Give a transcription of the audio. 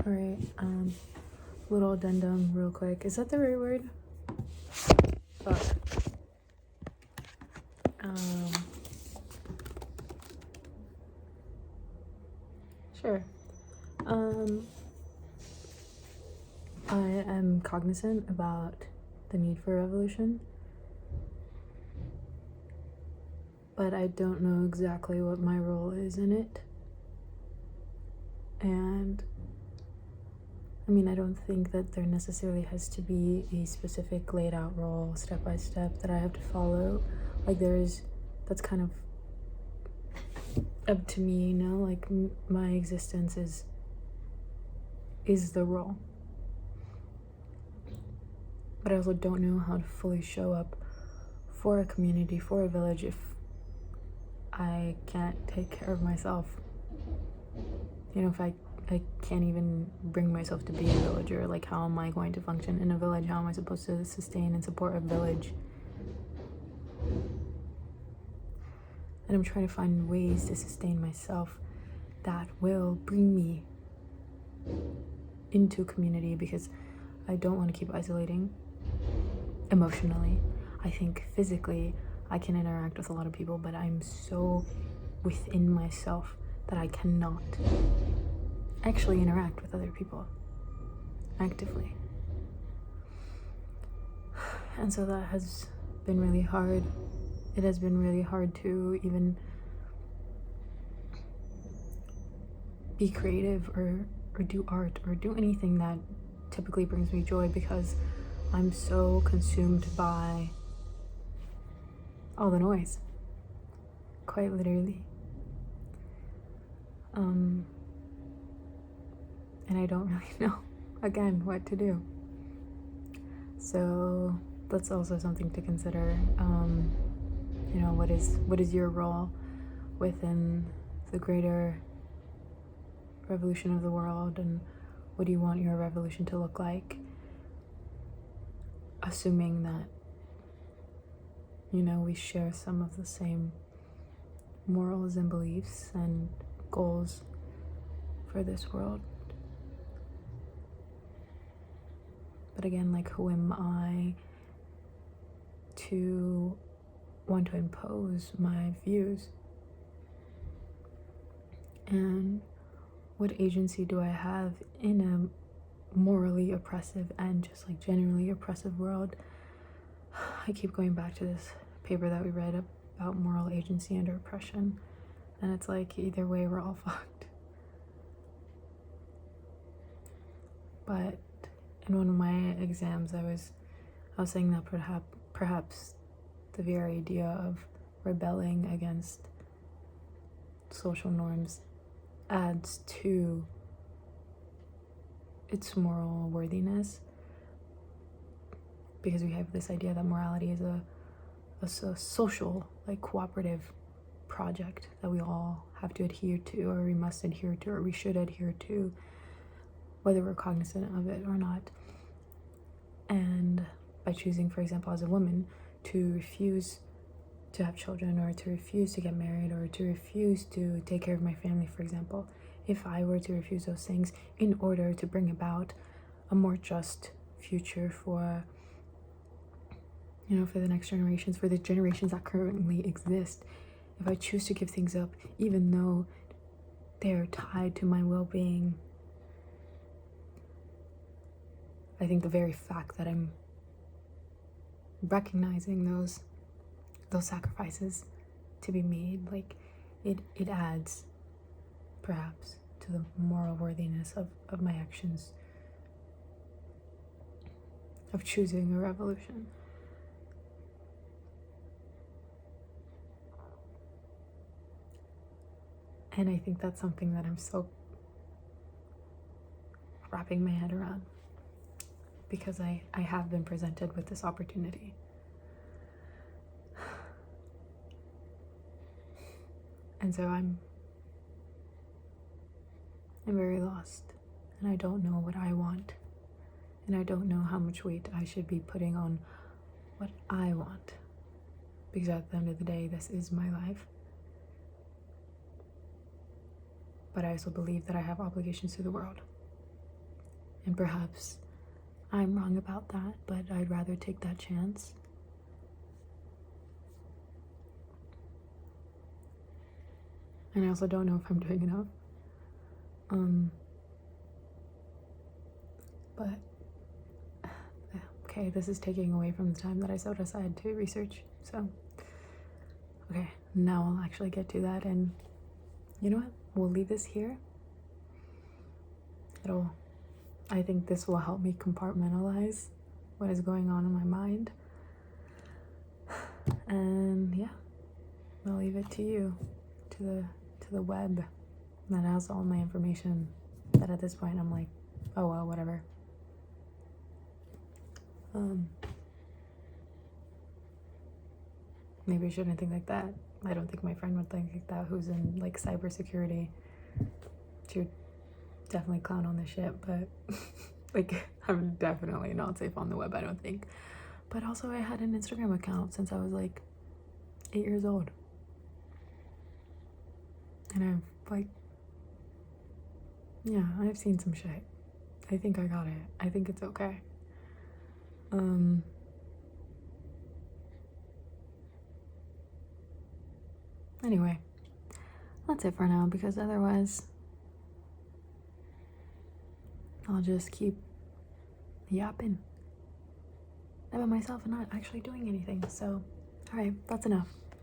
Alright, little addendum real quick. Is that the right word? Fuck. Sure. I am cognizant about the need for revolution, but I don't know exactly what my role is in it. And I mean, I don't think that there necessarily has to be a specific laid out role step by step that I have to follow. Like that's kind of up to me, you know, like my existence is the role. But I also don't know how to fully show up for a community, for a village, if I can't take care of myself. You know, if I can't even bring myself to be a villager, like how am I going to function in a village? How am I supposed to sustain and support a village? And I'm trying to find ways to sustain myself that will bring me into community, because I don't want to keep isolating emotionally. I think physically I can interact with a lot of people, but I'm so within myself that I cannot actually interact with other people actively. And so that has been really hard. It has been really hard to even be creative or do art or do anything that typically brings me joy, because I'm so consumed by all the noise, quite literally. And I don't really know, again, what to do. So that's also something to consider. You know, what is your role within the greater revolution of the world, and what do you want your revolution to look like? Assuming that, you know, we share some of the same morals and beliefs and goals for this world. But again, like, who am I to want to impose my views? And what agency do I have in a morally oppressive and just like generally oppressive world? I keep going back to this paper that we read about moral agency under oppression, and it's like, either way we're all fucked. But in one of my exams, I was saying that perhaps the very idea of rebelling against social norms adds to its moral worthiness, because we have this idea that morality is a social, like, cooperative project that we all have to adhere to, or we must adhere to, or we should adhere to, whether we're cognizant of it or not. And by choosing, for example, as a woman, to refuse to have children, or to refuse to get married, or to refuse to take care of my family, for example, if I were to refuse those things in order to bring about a more just future for, you know, for the next generations, for the generations that currently exist, if I choose to give things up, even though they're tied to my well-being, I think the very fact that I'm recognizing those sacrifices to be made, like, it adds perhaps to the moral worthiness of my actions of choosing a revolution. And I think that's something that I'm still wrapping my head around, because I have been presented with this opportunity. And so I'm very lost, and I don't know what I want, and I don't know how much weight I should be putting on what I want, because at the end of the day, this is my life. But I also believe that I have obligations to the world. And perhaps I'm wrong about that, but I'd rather take that chance. And I also don't know if I'm doing enough. But okay, this is taking away from the time that I set aside to research. So, okay, now I'll actually get to that. And you know what? We'll leave this here. I think this will help me compartmentalize what is going on in my mind. And yeah, I'll leave it to you, to the web. That has all my information that at this point I'm like, oh well, whatever. Maybe I shouldn't think like that. I don't think my friend would think like that, who's in like cybersecurity. She would definitely clown on this shit, but like I'm definitely not safe on the web, I don't think. But also I had an Instagram account since I was like 8 years old. And I've like, yeah, I've seen some shit. I think I got it. I think it's okay. Anyway, that's it for now, because otherwise I'll just keep yapping about myself and not actually doing anything. So, alright, that's enough.